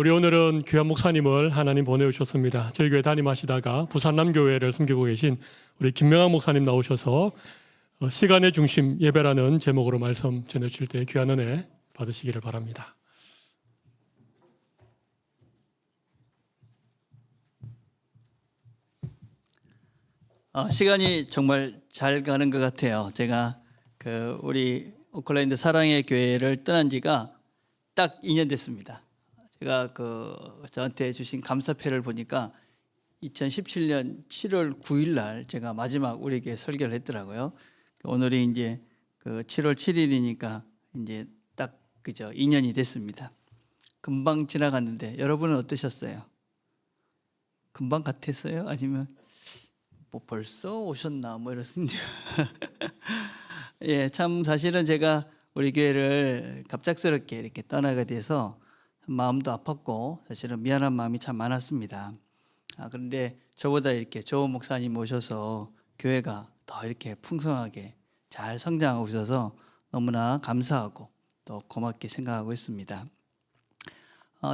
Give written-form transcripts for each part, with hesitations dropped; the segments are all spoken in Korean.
우리 오늘은 귀한 목사님을 하나님 보내주셨습니다. 저희 교회 담임하시다가 부산남교회를 섬기고 계신 우리 김명학 목사님 나오셔서 시간의 중심 예배라는 제목으로 말씀 전해주실 때 귀한 은혜 받으시기를 바랍니다. 시간이 정말 잘 가는 것 같아요. 제가 우리 오클랜드 사랑의 교회를 떠난 지가 딱 2년 됐습니다. 제가 저한테 주신 감사패를 보니까 2017년 7월 9일 날 제가 마지막 우리 교회 설교를 했더라고요. 오늘이 이제 7월 7일이니까 이제 딱 2년이 됐습니다. 금방 지나갔는데 여러분은 어떠셨어요? 금방 같았어요? 아니면 벌써 오셨나 이렇습니다. 예, 참 사실은 제가 우리 교회를 갑작스럽게 이렇게 떠나게 돼서 마음도 아팠고 사실은 미안한 마음이 참 많았습니다. 그런데 저보다 이렇게 좋은 목사님 오셔서 교회가 더 이렇게 풍성하게 잘 성장하고 있어서 너무나 감사하고 또 고맙게 생각하고 있습니다.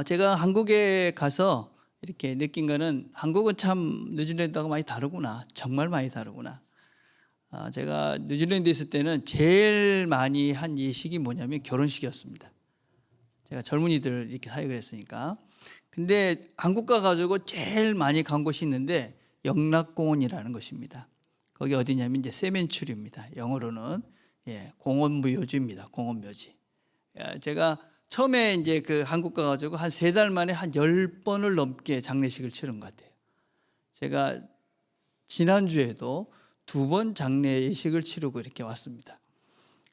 제가 한국에 가서 이렇게 느낀 거는 한국은 참 뉴질랜드하고 많이 다르구나. 정말 많이 다르구나. 제가 뉴질랜드에 있을 때는 제일 많이 한 예식이 뭐냐면 결혼식이었습니다. 제가 젊은이들 이렇게 사역을 했으니까. 근데 한국 가가지고 제일 많이 간 곳이 있는데 영락공원이라는 곳입니다. 거기 어디냐면 이제 세멘츄리입니다. 영어로는 공원무효지입니다. 공원묘지. 제가 처음에 이제 한국 가가지고 한 3달 만에 한 10번을 넘게 장례식을 치른 것 같아요. 제가 지난주에도 2번 장례식을 치르고 이렇게 왔습니다.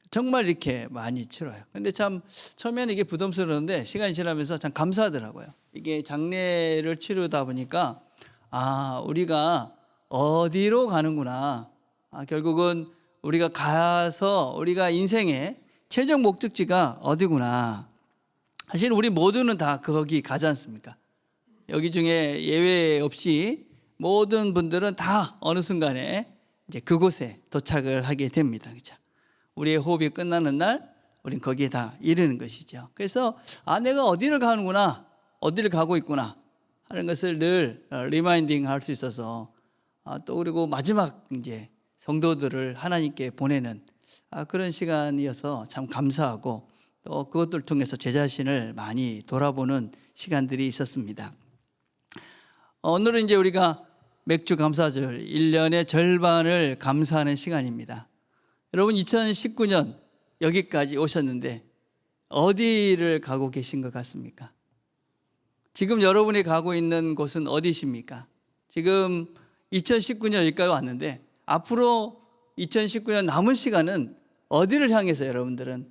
정말 이렇게 많이 치러요. 근데 참 처음에는 이게 부담스러운데 시간이 지나면서 참 감사하더라고요. 이게 장례를 치르다 보니까 우리가 어디로 가는구나. 결국은 우리가 가서 우리가 인생의 최종 목적지가 어디구나. 사실 우리 모두는 다 거기 가지 않습니까? 여기 중에 예외 없이 모든 분들은 다 어느 순간에 이제 그곳에 도착을 하게 됩니다. 그렇죠? 우리의 호흡이 끝나는 날 우린 거기에 다 이르는 것이죠. 그래서 내가 어디를 가는구나, 어디를 가고 있구나 하는 것을 늘 리마인딩 할 수 있어서 또 그리고 마지막 이제 성도들을 하나님께 보내는 그런 시간이어서 참 감사하고 또 그것들을 통해서 제 자신을 많이 돌아보는 시간들이 있었습니다. 오늘은 이제 우리가 맥주 감사절 1년의 절반을 감사하는 시간입니다. 여러분 2019년 여기까지 오셨는데 어디를 가고 계신 것 같습니까? 지금 여러분이 가고 있는 곳은 어디십니까? 지금 2019년 여기까지 왔는데 앞으로 2019년 남은 시간은 어디를 향해서 여러분들은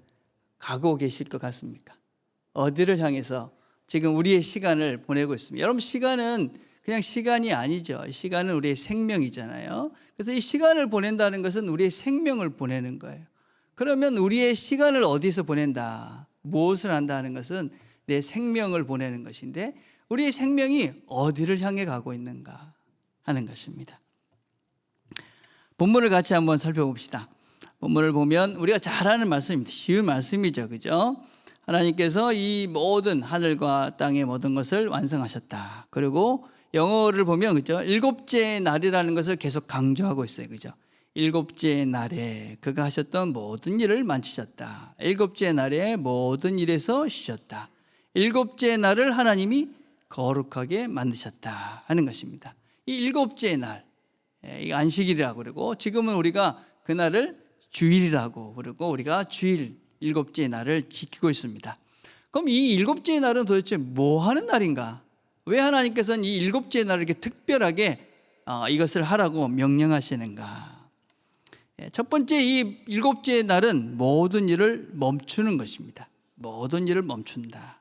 가고 계실 것 같습니까? 어디를 향해서 지금 우리의 시간을 보내고 있습니다. 여러분 시간은 그냥 시간이 아니죠. 시간은 우리의 생명이잖아요. 그래서 이 시간을 보낸다는 것은 우리의 생명을 보내는 거예요. 그러면 우리의 시간을 어디서 보낸다? 무엇을 한다는 것은 내 생명을 보내는 것인데 우리의 생명이 어디를 향해 가고 있는가 하는 것입니다. 본문을 같이 한번 살펴봅시다. 본문을 보면 우리가 잘 아는 말씀입니다. 쉬운 말씀이죠. 그죠? 하나님께서 이 모든 하늘과 땅의 모든 것을 완성하셨다. 그리고 영어를 보면 그죠? 7째 날이라는 것을 계속 강조하고 있어요. 그죠? 7째 날에 그가 하셨던 모든 일을 마치셨다. 7째 날에 모든 일에서 쉬셨다. 7째 날을 하나님이 거룩하게 만드셨다 하는 것입니다. 이 7째 날, 이 안식일이라고 그러고 지금은 우리가 그날을 주일이라고 그러고 우리가 주일 7째 날을 지키고 있습니다. 그럼 이 7째 날은 도대체 뭐 하는 날인가? 왜 하나님께서는 이 7째 날을 이렇게 특별하게 이것을 하라고 명령하시는가? 첫 번째 이 7째 날은 모든 일을 멈추는 것입니다. 모든 일을 멈춘다.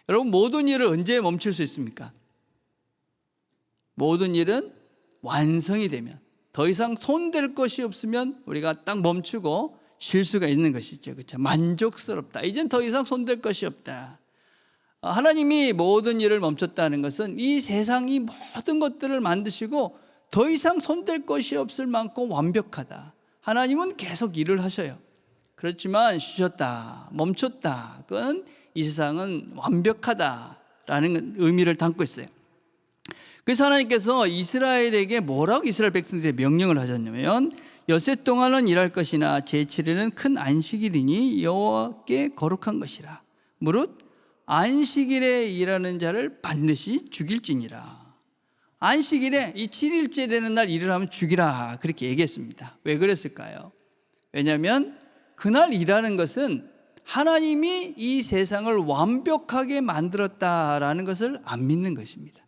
여러분 모든 일을 언제 멈출 수 있습니까? 모든 일은 완성이 되면 더 이상 손댈 것이 없으면 우리가 딱 멈추고 쉴 수가 있는 것이죠. 그렇죠? 만족스럽다. 이젠 더 이상 손댈 것이 없다. 하나님이 모든 일을 멈췄다는 것은 이 세상이 모든 것들을 만드시고 더 이상 손댈 것이 없을 만큼 완벽하다. 하나님은 계속 일을 하셔요. 그렇지만 쉬셨다, 멈췄다. 그건 이 세상은 완벽하다. 라는 의미를 담고 있어요. 그래서 하나님께서 이스라엘에게 뭐라고 이스라엘 백성들에게 명령을 하셨냐면 엿새 동안은 일할 것이나 제7일은 큰 안식일이니 여호와께 거룩한 것이라. 무릇 안식일에 일하는 자를 반드시 죽일지니라. 안식일에 이 7일째 되는 날 일을 하면 죽이라 그렇게 얘기했습니다. 왜 그랬을까요? 왜냐하면 그날 일하는 것은 하나님이 이 세상을 완벽하게 만들었다라는 것을 안 믿는 것입니다.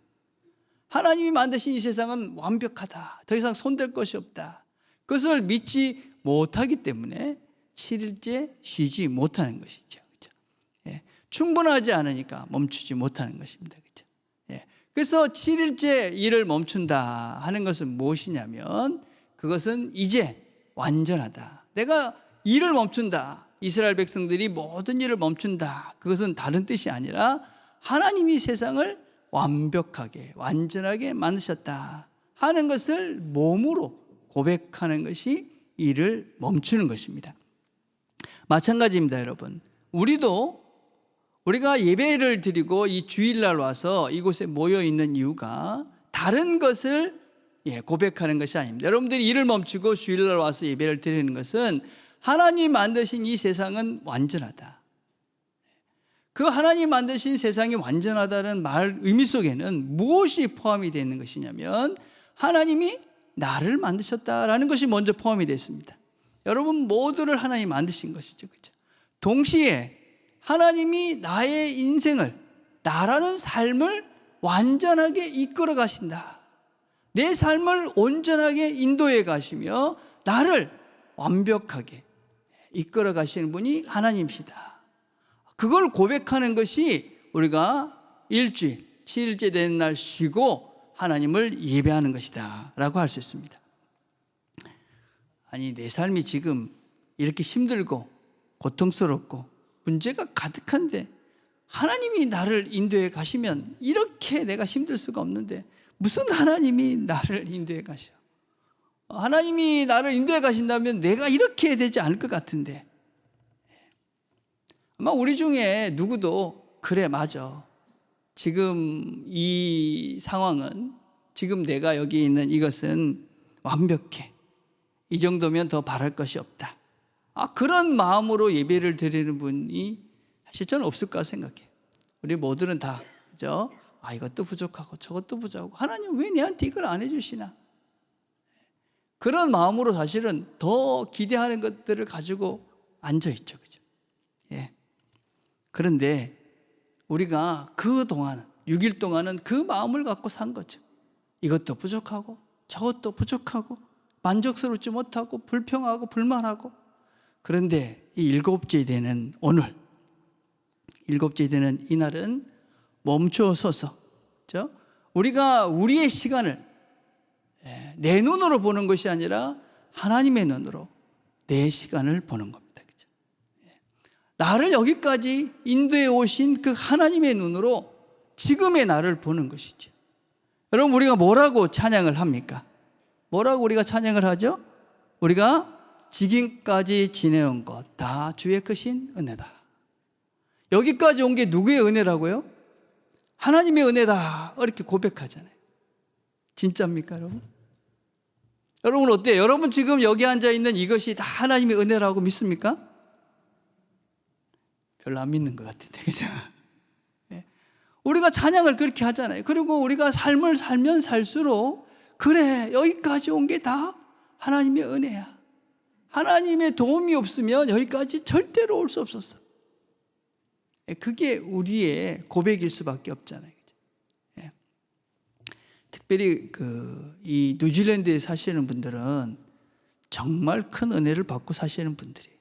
하나님이 만드신 이 세상은 완벽하다. 더 이상 손댈 것이 없다. 그것을 믿지 못하기 때문에 7일째 쉬지 못하는 것이죠. 그렇죠? 예. 충분하지 않으니까 멈추지 못하는 것입니다. 그렇죠? 예. 그래서 7일째 일을 멈춘다 하는 것은 무엇이냐면 그것은 이제 완전하다. 내가 일을 멈춘다. 이스라엘 백성들이 모든 일을 멈춘다. 그것은 다른 뜻이 아니라 하나님이 세상을 완벽하게 완전하게 만드셨다 하는 것을 몸으로 고백하는 것이 일을 멈추는 것입니다. 마찬가지입니다, 여러분. 우리가 예배를 드리고 이 주일날 와서 이곳에 모여 있는 이유가 다른 것을 고백하는 것이 아닙니다. 여러분들이 일을 멈추고 주일날 와서 예배를 드리는 것은 하나님 만드신 이 세상은 완전하다. 그 하나님 만드신 세상이 완전하다는 말 의미 속에는 무엇이 포함이 되어 있는 것이냐면 하나님이 나를 만드셨다라는 것이 먼저 포함이 되어 있습니다. 여러분 모두를 하나님이 만드신 것이죠. 그렇죠? 동시에 하나님이 나의 인생을, 나라는 삶을 완전하게 이끌어 가신다. 내 삶을 온전하게 인도해 가시며 나를 완벽하게 이끌어 가시는 분이 하나님이시다. 그걸 고백하는 것이 우리가 일주일, 7일째 되는 날 쉬고 하나님을 예배하는 것이다 라고 할 수 있습니다. 아니, 내 삶이 지금 이렇게 힘들고 고통스럽고 문제가 가득한데 하나님이 나를 인도해 가시면 이렇게 내가 힘들 수가 없는데 무슨 하나님이 나를 인도해 가셔? 하나님이 나를 인도해 가신다면 내가 이렇게 되지 않을 것 같은데, 아마 우리 중에 누구도 그래, 맞아, 지금 이 상황은, 지금 내가 여기 있는 이것은 완벽해, 이 정도면 더 바랄 것이 없다, 그런 마음으로 예배를 드리는 분이 사실 저는 없을까 생각해요. 우리 모두는 다 그죠? 이것도 부족하고 저것도 부족하고 하나님 왜 내한테 이걸 안 해주시나, 그런 마음으로 사실은 더 기대하는 것들을 가지고 앉아있죠. 그죠? 예. 그런데 우리가 그동안 6일 동안은 그 마음을 갖고 산 거죠. 이것도 부족하고 저것도 부족하고 만족스럽지 못하고 불평하고 불만하고. 그런데 이 7째 되는 오늘, 7째 되는 이날은 멈춰서서, 그렇죠? 우리가 우리의 시간을 내 눈으로 보는 것이 아니라 하나님의 눈으로 내 시간을 보는 겁니다. 그렇죠? 나를 여기까지 인도해 오신 그 하나님의 눈으로 지금의 나를 보는 것이죠. 여러분, 우리가 뭐라고 찬양을 합니까? 뭐라고 우리가 찬양을 하죠? 우리가 지금까지 지내온 것 다 주의 크신 은혜다. 여기까지 온 게 누구의 은혜라고요? 하나님의 은혜다, 이렇게 고백하잖아요. 진짜입니까, 여러분? 여러분 어때요? 여러분 지금 여기 앉아 있는 이것이 다 하나님의 은혜라고 믿습니까? 별로 안 믿는 것 같은데, 그죠? 우리가 찬양을 그렇게 하잖아요. 그리고 우리가 삶을 살면 살수록 그래, 여기까지 온 게 다 하나님의 은혜야. 하나님의 도움이 없으면 여기까지 절대로 올 수 없었어. 그게 우리의 고백일 수밖에 없잖아요. 특별히 이 뉴질랜드에 사시는 분들은 정말 큰 은혜를 받고 사시는 분들이에요.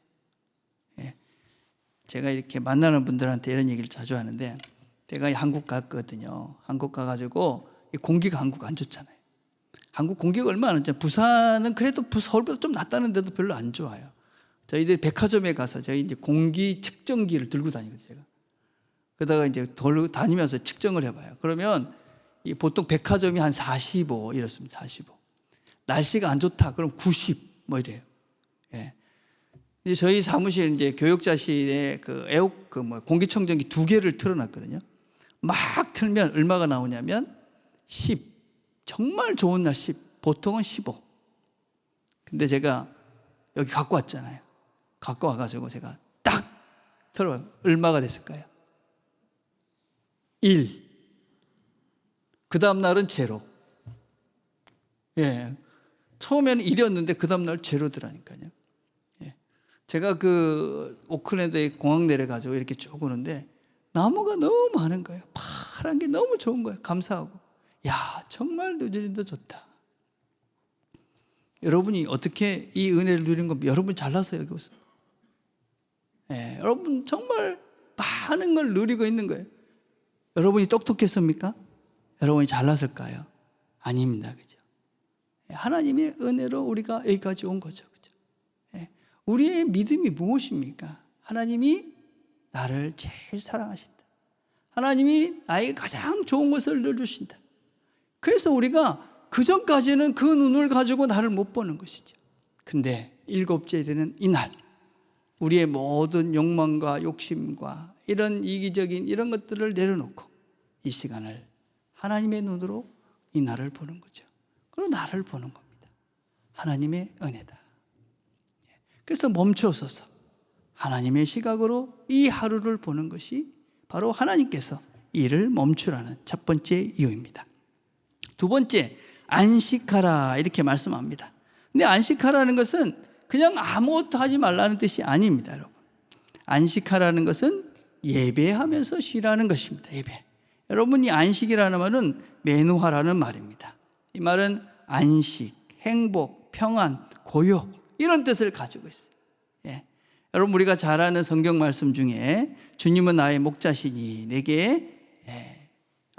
제가 이렇게 만나는 분들한테 이런 얘기를 자주 하는데, 제가 한국 갔거든요. 한국 가가지고 공기가 한국 안 좋잖아요. 한국 공기가 얼마나 안 좋잖아요. 부산은 그래도 서울보다 좀 낫다는데도 별로 안 좋아요. 저희들 백화점에 가서 저희 이제 공기 측정기를 들고 다니거든요. 제가 그러다가 이제 다니면서 측정을 해봐요. 그러면 보통 백화점이 한 45 이렇습니다. 45. 날씨가 안 좋다 그럼 90 뭐 이래요. 예. 이제 저희 사무실 이제 교육자실에 공기청정기 2개를 틀어놨거든요. 막 틀면 얼마가 나오냐면 10, 정말 좋은 날 10, 보통은 15. 근데 제가 여기 갖고 왔잖아요. 갖고 와가지고 제가 딱 들어봐요. 얼마가 됐을까요? 1. 그 다음 날은 제로. 예. 처음에는 1이었는데 그 다음 날 제로더라니까요. 예. 제가 그 오클랜드에 공항 내려가지고 이렇게 쭉 오는데 나무가 너무 많은 거예요. 파란 게 너무 좋은 거예요. 감사하고. 야, 정말 뉴질랜드 좋다. 여러분이 어떻게 이 은혜를 누리는 건 여러분 잘나서 여기 오세요. 예, 여러분 정말 많은 걸 누리고 있는 거예요. 여러분이 똑똑했습니까? 여러분이 잘났을까요? 아닙니다. 그죠? 하나님의 은혜로 우리가 여기까지 온 거죠. 그죠? 예, 우리의 믿음이 무엇입니까? 하나님이 나를 제일 사랑하신다. 하나님이 나에게 가장 좋은 것을 넣어주신다. 그래서 우리가 그 전까지는 그 눈을 가지고 나를 못 보는 것이죠. 근데 7째 되는 이날, 우리의 모든 욕망과 욕심과 이런 이기적인 이런 것들을 내려놓고 이 시간을 하나님의 눈으로 이 날을 보는 거죠. 그리고 나를 보는 겁니다. 하나님의 은혜다. 그래서 멈춰서서 하나님의 시각으로 이 하루를 보는 것이 바로 하나님께서 일을 멈추라는 첫 번째 이유입니다. 두 번째, 안식하라 이렇게 말씀합니다. 근데 안식하라는 것은 그냥 아무것도 하지 말라는 뜻이 아닙니다, 여러분. 안식하라는 것은 예배하면서 쉬라는 것입니다. 예배. 여러분이 안식이라는 말은 메누하라는 말입니다. 이 말은 안식, 행복, 평안, 고요 이런 뜻을 가지고 있어요. 예. 여러분 우리가 잘 아는 성경 말씀 중에 주님은 나의 목자시니 내게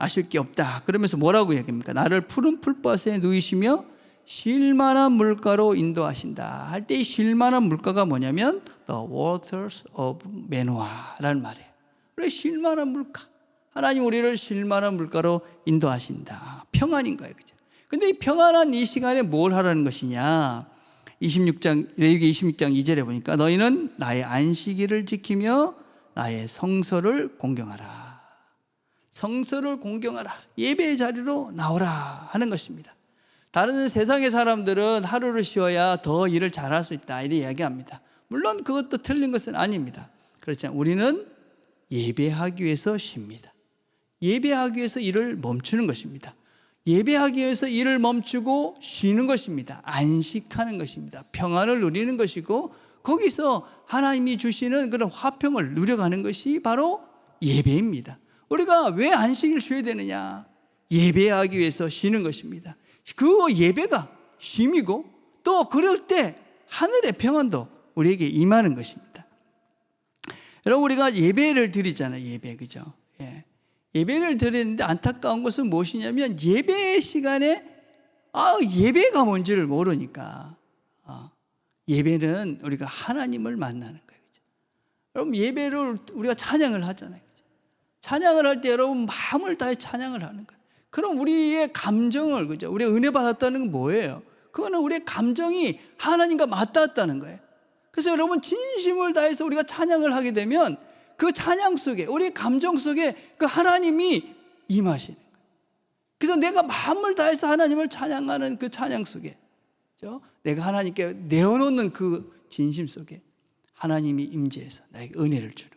아실 게 없다. 그러면서 뭐라고 얘기합니까? 나를 푸른 풀밭에 누이시며 쉴만한 물가로 인도하신다. 할 때 이 쉴만한 물가가 뭐냐면 The waters of Manoah라는 말이에요. 그래, 쉴만한 물가. 하나님 우리를 쉴만한 물가로 인도하신다. 평안인 거예요. 그죠? 근데 이 평안한 이 시간에 뭘 하라는 것이냐? 26장, 레위기 26장 2절에 보니까 너희는 나의 안식일을 지키며 나의 성소를 공경하라. 성서를 공경하라. 예배의 자리로 나오라 하는 것입니다. 다른 세상의 사람들은 하루를 쉬어야 더 일을 잘할 수 있다 이렇게 이야기합니다. 물론 그것도 틀린 것은 아닙니다. 그렇지만 우리는 예배하기 위해서 쉽니다. 예배하기 위해서 일을 멈추는 것입니다. 예배하기 위해서 일을 멈추고 쉬는 것입니다. 안식하는 것입니다. 평안을 누리는 것이고 거기서 하나님이 주시는 그런 화평을 누려가는 것이 바로 예배입니다. 우리가 왜 안식일 쉬어야 되느냐? 예배하기 위해서 쉬는 것입니다. 그 예배가 쉼이고 또 그럴 때 하늘의 평안도 우리에게 임하는 것입니다. 여러분 우리가 예배를 드리잖아요. 예배, 그죠? 예. 예배를 드리는데 안타까운 것은 무엇이냐면 예배 시간에 예배가 뭔지를 모르니까 예배는 우리가 하나님을 만나는 거예요. 그죠? 여러분 예배를 우리가 찬양을 하잖아요. 찬양을 할 때 여러분 마음을 다해 찬양을 하는 거예요. 그럼 우리의 감정을, 그죠? 우리가 은혜 받았다는 건 뭐예요? 그거는 우리의 감정이 하나님과 맞닿았다는 거예요. 그래서 여러분 진심을 다해서 우리가 찬양을 하게 되면 그 찬양 속에, 우리의 감정 속에 그 하나님이 임하시는 거예요. 그래서 내가 마음을 다해서 하나님을 찬양하는 그 찬양 속에, 그죠? 내가 하나님께 내어놓는 그 진심 속에 하나님이 임재해서 나에게 은혜를 주는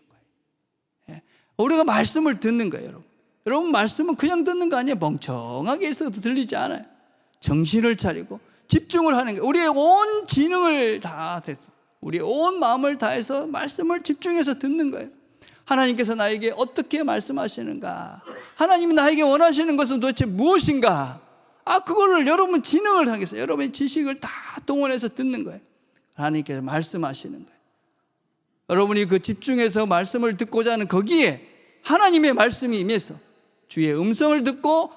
거예요. 우리가 말씀을 듣는 거예요, 여러분. 여러분 말씀은 그냥 듣는 거 아니에요. 멍청하게 있어도 들리지 않아요. 정신을 차리고 집중을 하는 거예요. 우리의 온 지능을 다해서, 우리의 온 마음을 다해서 말씀을 집중해서 듣는 거예요. 하나님께서 나에게 어떻게 말씀하시는가? 하나님이 나에게 원하시는 것은 도대체 무엇인가? 그거를 여러분 지능을 하겠어요. 여러분의 지식을 다 동원해서 듣는 거예요. 하나님께서 말씀하시는 거예요. 여러분이 그 집중해서 말씀을 듣고자 하는 거기에 하나님의 말씀이 임해서 주의 음성을 듣고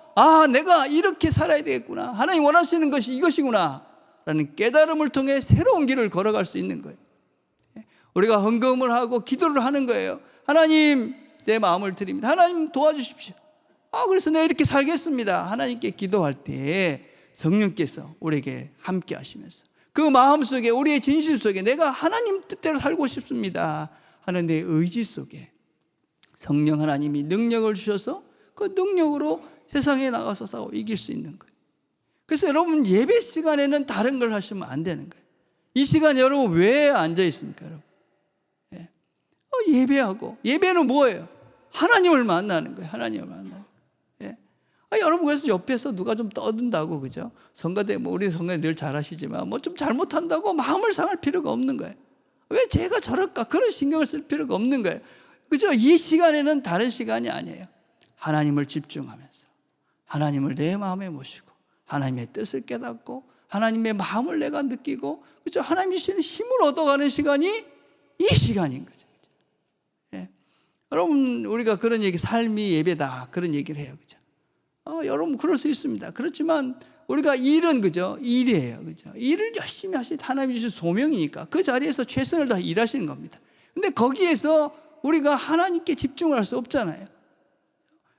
내가 이렇게 살아야 되겠구나. 하나님 원하시는 것이 이것이구나 라는 깨달음을 통해 새로운 길을 걸어갈 수 있는 거예요. 우리가 헌금을 하고 기도를 하는 거예요. 하나님 내 마음을 드립니다. 하나님 도와주십시오. 그래서 내가 이렇게 살겠습니다. 하나님께 기도할 때 성령께서 우리에게 함께 하시면서 그 마음속에, 우리의 진심 속에 내가 하나님 뜻대로 살고 싶습니다 하는 내 의지 속에 성령 하나님이 능력을 주셔서 그 능력으로 세상에 나가서 싸워 이길 수 있는 거예요. 그래서 여러분 예배 시간에는 다른 걸 하시면 안 되는 거예요. 이 시간 여러분 왜 앉아 있습니까, 여러분? 예. 예배하고, 예배는 뭐예요? 하나님을 만나는 거예요. 하나님을 만나는 거예요. 예. 여러분 그래서 옆에서 누가 좀 떠든다고, 그죠? 성가대, 우리 성가대 늘 잘하시지만 좀 잘못한다고 마음을 상할 필요가 없는 거예요. 왜 제가 저럴까? 그런 신경을 쓸 필요가 없는 거예요. 그죠? 이 시간에는 다른 시간이 아니에요. 하나님을 집중하면서 하나님을 내 마음에 모시고 하나님의 뜻을 깨닫고 하나님의 마음을 내가 느끼고, 그죠? 하나님 주시는 힘을 얻어가는 시간이 이 시간인 거죠. 예. 여러분 우리가 그런 얘기, 삶이 예배다 그런 얘기를 해요, 그죠? 여러분 그럴 수 있습니다. 그렇지만 우리가 일은, 그죠? 일이에요, 그죠? 일을 열심히 하시, 하나님이 주신 소명이니까 그 자리에서 최선을 다 일하시는 겁니다. 근데 거기에서 우리가 하나님께 집중을 할 수 없잖아요.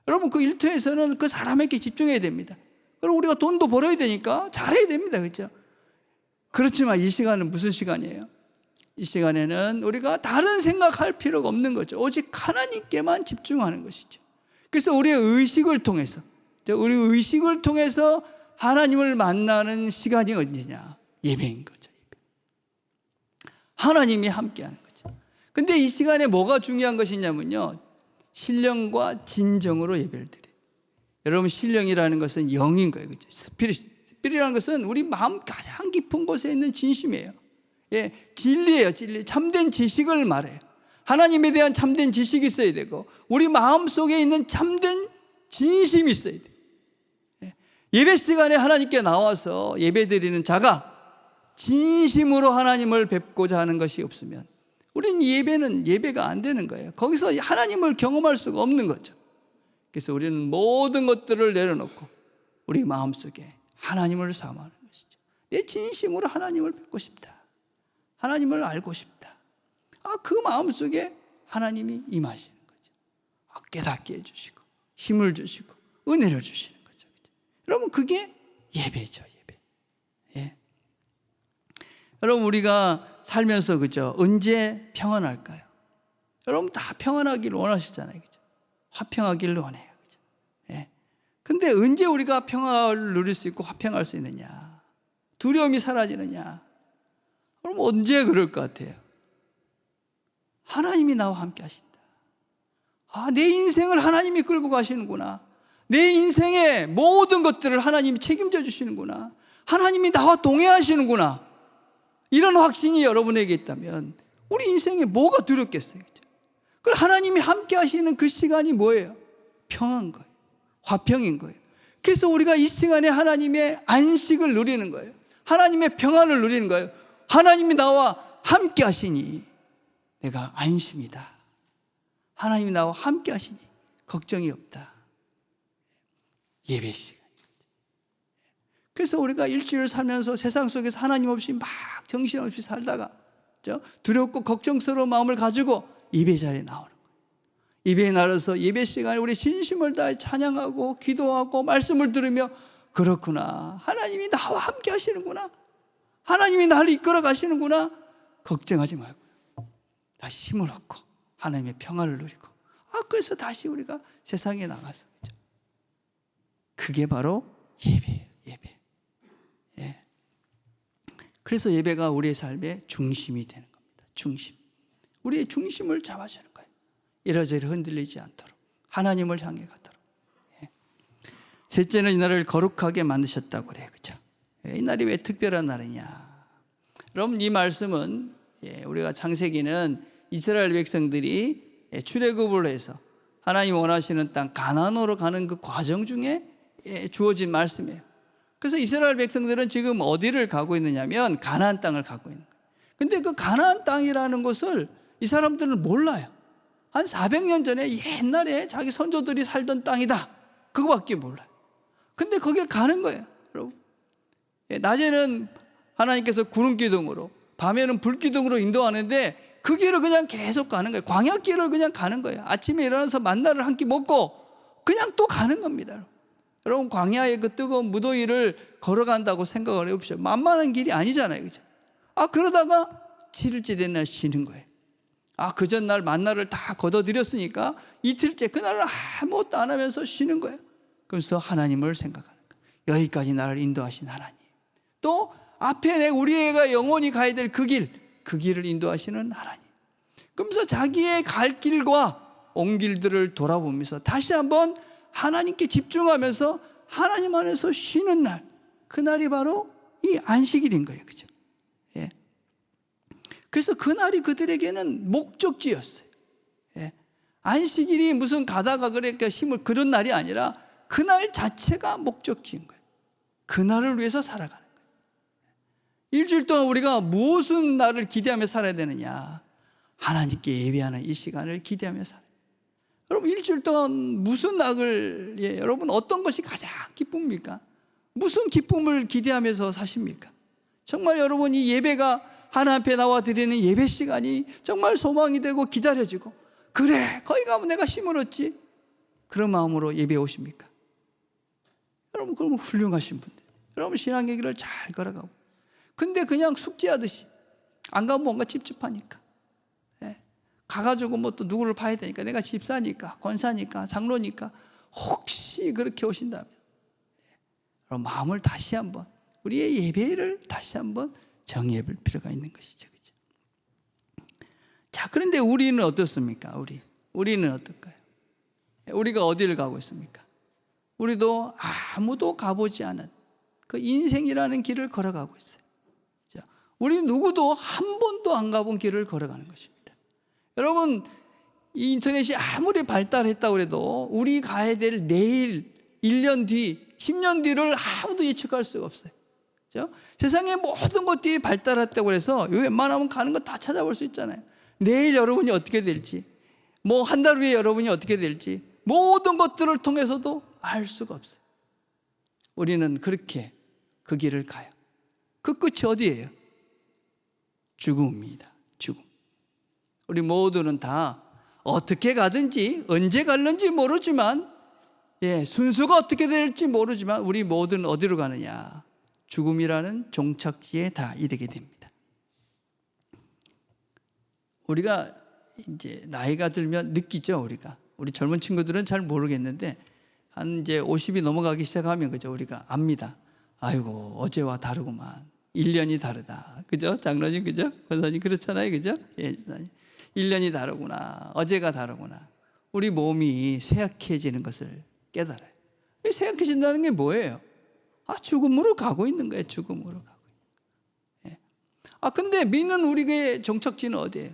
여러분 그 일터에서는 그 사람에게 집중해야 됩니다. 그리고 우리가 돈도 벌어야 되니까 잘해야 됩니다, 그죠? 그렇지만 이 시간은 무슨 시간이에요? 이 시간에는 우리가 다른 생각할 필요가 없는 거죠. 오직 하나님께만 집중하는 것이죠. 그래서 우리의 의식을 통해서, 우리 의식을 통해서 하나님을 만나는 시간이 언제냐? 예배인 거죠. 예배. 하나님이 함께하는 거죠. 근데 이 시간에 뭐가 중요한 것이냐면요, 신령과 진정으로 예배를 드려요. 여러분 신령이라는 것은 영인 거예요, 그죠? 스피릿이라는 것은 우리 마음 가장 깊은 곳에 있는 진심이에요. 예, 진리예요, 진리. 참된 지식을 말해요. 하나님에 대한 참된 지식이 있어야 되고 우리 마음 속에 있는 참된 진심이 있어야 돼요. 예배 시간에 하나님께 나와서 예배드리는 자가 진심으로 하나님을 뵙고자 하는 것이 없으면 우리는 예배가 안 되는 거예요. 거기서 하나님을 경험할 수가 없는 거죠. 그래서 우리는 모든 것들을 내려놓고 우리 마음속에 하나님을 사모하는 것이죠. 내 진심으로 하나님을 뵙고 싶다, 하나님을 알고 싶다. 그 마음속에 하나님이 임하시는 거죠. 깨닫게 해주시고 힘을 주시고 은혜를 주시는 거죠. 여러분 그게 예배죠, 예배. 예. 여러분 우리가 살면서, 그죠? 언제 평안할까요? 여러분 다 평안하기를 원하시잖아요, 그죠? 화평하기를 원해요, 그죠? 예. 근데 언제 우리가 평화를 누릴 수 있고 화평할 수 있느냐? 두려움이 사라지느냐? 그럼 언제 그럴 것 같아요? 하나님이 나와 함께 하신다. 내 인생을 하나님이 끌고 가시는구나. 내 인생의 모든 것들을 하나님이 책임져 주시는구나. 하나님이 나와 동행하시는구나. 이런 확신이 여러분에게 있다면 우리 인생에 뭐가 두렵겠어요? 그럼 하나님이 함께 하시는 그 시간이 뭐예요? 평안인 거예요. 화평인 거예요. 그래서 우리가 이 시간에 하나님의 안식을 누리는 거예요. 하나님의 평안을 누리는 거예요. 하나님이 나와 함께 하시니 내가 안심이다. 하나님이 나와 함께 하시니 걱정이 없다. 예배 시간. 그래서 우리가 일주일을 살면서 세상 속에서 하나님 없이 막 정신없이 살다가 두렵고 걱정스러운 마음을 가지고 예배 자리에 나오는 거예요. 예배에 나와서 예배 시간에 우리 진심을 다해 찬양하고 기도하고 말씀을 들으며, 그렇구나, 하나님이 나와 함께 하시는구나, 하나님이 나를 이끌어 가시는구나, 걱정하지 말고 다시 힘을 얻고 하나님의 평화를 누리고, 그래서 다시 우리가 세상에 나가서, 그죠? 그게 바로 예배예요, 예배. 예. 그래서 예배가 우리의 삶의 중심이 되는 겁니다. 중심. 우리의 중심을 잡아주는 거예요. 이러저러 흔들리지 않도록, 하나님을 향해 가도록. 예. 셋째는 이날을 거룩하게 만드셨다고 그래요, 그죠? 이 날이 왜 특별한 날이냐? 여러분 이 말씀은 우리가 창세기는 이스라엘 백성들이 출애굽을 해서 하나님 원하시는 땅 가나안으로 가는 그 과정 중에 주어진 말씀이에요. 그래서 이스라엘 백성들은 지금 어디를 가고 있느냐면 가나안 땅을 가고 있는 거예요. 근데 그 가나안 땅이라는 것을 이 사람들은 몰라요. 한 400년 전에 옛날에 자기 선조들이 살던 땅이다, 그거밖에 몰라요. 근데 거길 가는 거예요, 여러분. 낮에는 하나님께서 구름 기둥으로, 밤에는 불 기둥으로 인도하는데 그 길을 그냥 계속 가는 거예요. 광야길을 그냥 가는 거예요. 아침에 일어나서 만나를 한 끼 먹고 그냥 또 가는 겁니다. 여러분 광야의 그 뜨거운 무더위를 걸어간다고 생각을 해보십시오. 만만한 길이 아니잖아요, 그죠? 그러다가 7일째 된 날 쉬는 거예요. 그 전날 만나를 다 걷어들였으니까 이틀째 그날은 아무것도 안 하면서 쉬는 거예요. 그러면서 하나님을 생각하는 거예요. 여기까지 나를 인도하신 하나님, 또 앞에 우리 애가 영원히 가야 될 그 길을 인도하시는 하나님. 그러면서 자기의 갈 길과 온 길들을 돌아보면서 다시 한번 하나님께 집중하면서 하나님 안에서 쉬는 날, 그날이 바로 이 안식일인 거예요. 그죠? 예. 그래서 그날이 그들에게는 목적지였어요. 예. 안식일이 무슨 가다가 그렇게 힘을 그런 날이 아니라 그날 자체가 목적지인 거예요. 그날을 위해서 살아가는 거예요. 일주일 동안 우리가 무슨 날을 기대하며 살아야 되느냐? 하나님께 예배하는 이 시간을 기대하며 살아요. 여러분, 일주일 동안 무슨 낙을, 여러분 어떤 것이 가장 기쁩니까? 무슨 기쁨을 기대하면서 사십니까? 정말 여러분, 이 예배가 하나님 앞에 나와 드리는 예배 시간이 정말 소망이 되고 기다려지고, 그래 거기 가면 내가 힘을 얻지, 그런 마음으로 예배에 오십니까? 여러분, 그러면 훌륭하신 분들, 여러분 신앙의 길을 잘 걸어가고, 근데 그냥 숙제하듯이 안 가면 뭔가 찝찝하니까, 가가지고 뭐 또 누구를 봐야 되니까, 내가 집사니까, 권사니까, 장로니까, 혹시 그렇게 오신다면 그럼 마음을 다시 한번, 우리의 예배를 다시 한번 정리해 볼 필요가 있는 것이죠. 그죠? 자, 그런데 우리는 어떻습니까? 우리는 어떨까요? 우리가 어디를 가고 있습니까? 우리도 아무도 가보지 않은 그 인생이라는 길을 걸어가고 있어요. 자, 우리 누구도 한 번도 안 가본 길을 걸어가는 것입니다. 여러분, 이 인터넷이 아무리 발달했다고 해도 우리 가야 될 내일, 1년 뒤, 10년 뒤를 아무도 예측할 수가 없어요. 그렇죠? 세상의 모든 것들이 발달했다고 해서 웬만하면 가는 거 다 찾아볼 수 있잖아요. 내일 여러분이 어떻게 될지, 뭐 한 달 후에 여러분이 어떻게 될지, 모든 것들을 통해서도 알 수가 없어요. 우리는 그렇게 그 길을 가요. 그 끝이 어디예요? 죽음입니다. 죽음. 우리 모두는 다 어떻게 가든지 언제 갈는지 모르지만, 순수가 어떻게 될지 모르지만 우리 모두는 어디로 가느냐? 죽음이라는 종착지에 다 이르게 됩니다. 우리가 이제 나이가 들면 느끼죠. 우리 젊은 친구들은 잘 모르겠는데 한 이제 50이 넘어가기 시작하면 그죠, 우리가 압니다. 아이고, 어제와 다르구만. 1년이 다르다. 그죠? 장로님, 그죠? 권사님 그렇잖아요. 그죠? 1년이 다르구나. 어제가 다르구나. 우리 몸이 쇠약해지는 것을 깨달아요. 쇠약해진다는 게 뭐예요? 죽음으로 가고 있는 거예요. 죽음으로 가고 있는 거예요. 근데 믿는 우리의 종착지는 어디예요?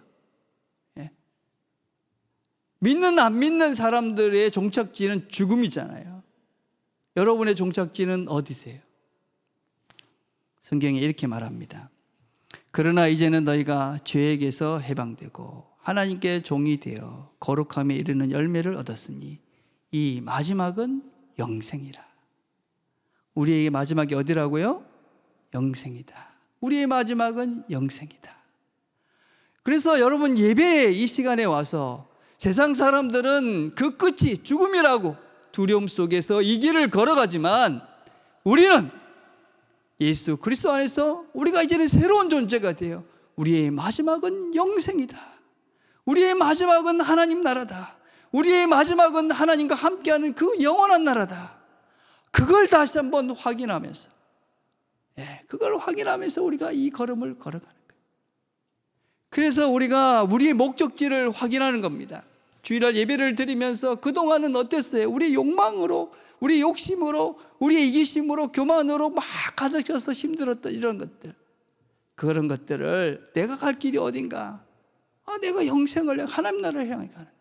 믿는 안 믿는 사람들의 종착지는 죽음이잖아요. 여러분의 종착지는 어디세요? 성경에 이렇게 말합니다. 그러나 이제는 너희가 죄에게서 해방되고 하나님께 종이 되어 거룩함에 이르는 열매를 얻었으니 이 마지막은 영생이라. 우리의 마지막이 어디라고요? 영생이다. 우리의 마지막은 영생이다. 그래서 여러분, 예배의 이 시간에 와서 세상 사람들은 그 끝이 죽음이라고 두려움 속에서 이 길을 걸어가지만, 우리는 예수 그리스도 안에서 우리가 이제는 새로운 존재가 돼요. 우리의 마지막은 영생이다. 우리의 마지막은 하나님 나라다. 우리의 마지막은 하나님과 함께하는 그 영원한 나라다. 그걸 다시 한번 확인하면서, 그걸 확인하면서 우리가 이 걸음을 걸어가는 거예요. 그래서 우리가 우리의 목적지를 확인하는 겁니다. 주일날 예배를 드리면서 그동안은 어땠어요? 우리의 욕망으로, 우리의 욕심으로, 우리의 이기심으로, 교만으로 막 가득 차서 힘들었던 이런 것들, 그런 것들을 내가 갈 길이 어딘가, 내가 영생을, 하나님 나라를 향해 가는데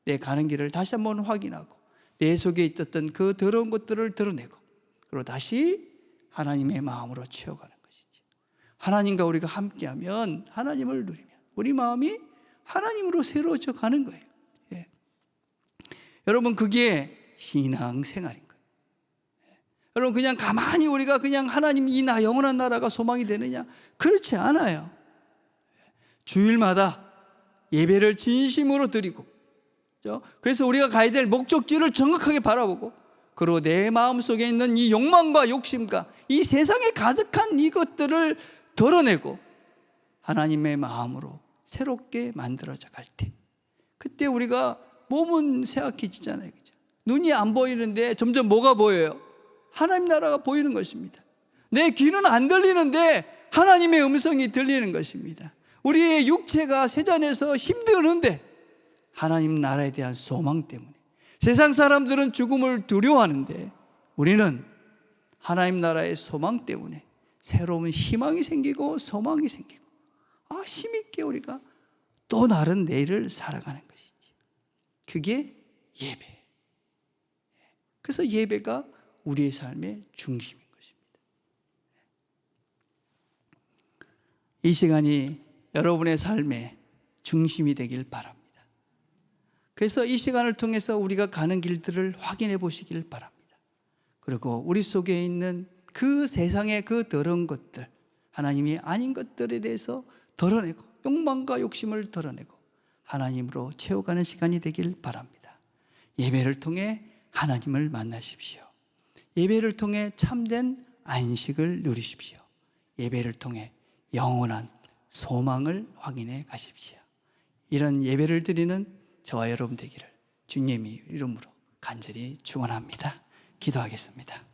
내 가는 길을 다시 한번 확인하고 내 속에 있었던 그 더러운 것들을 드러내고, 그리고 다시 하나님의 마음으로 채워가는 것이지. 하나님과 우리가 함께하면, 하나님을 누리면 우리 마음이 하나님으로 새로워져 가는 거예요. 여러분, 그게 신앙생활인 거예요. 여러분, 그냥 가만히 우리가 그냥 하나님 이 영원한 나라가 소망이 되느냐? 그렇지 않아요. 주일마다 예배를 진심으로 드리고, 그래서 우리가 가야 될 목적지를 정확하게 바라보고, 그리고 내 마음속에 있는 이 욕망과 욕심과 이 세상에 가득한 이것들을 덜어내고 하나님의 마음으로 새롭게 만들어져 갈 때, 그때 우리가 몸은 새약해지잖아요. 그죠? 눈이 안 보이는데 점점 뭐가 보여요? 하나님 나라가 보이는 것입니다. 내 귀는 안 들리는데 하나님의 음성이 들리는 것입니다. 우리의 육체가 세잔해서 힘드는데 하나님 나라에 대한 소망 때문에, 세상 사람들은 죽음을 두려워하는데 우리는 하나님 나라의 소망 때문에 새로운 희망이 생기고 소망이 생기고, 힘있게 우리가 또 다른 내일을 살아가는 것이지. 그게 예배. 그래서 예배가 우리의 삶의 중심인 것입니다. 이 시간이 여러분의 삶의 중심이 되길 바랍니다. 그래서 이 시간을 통해서 우리가 가는 길들을 확인해 보시길 바랍니다. 그리고 우리 속에 있는 그 세상의 그 더러운 것들, 하나님이 아닌 것들에 대해서 덜어내고, 욕망과 욕심을 덜어내고 하나님으로 채워가는 시간이 되길 바랍니다. 예배를 통해 하나님을 만나십시오. 예배를 통해 참된 안식을 누리십시오. 예배를 통해 영원한 소망을 확인해 가십시오. 이런 예배를 드리는 저와 여러분 되기를 주님의 이름으로 간절히 축원합니다. 기도하겠습니다.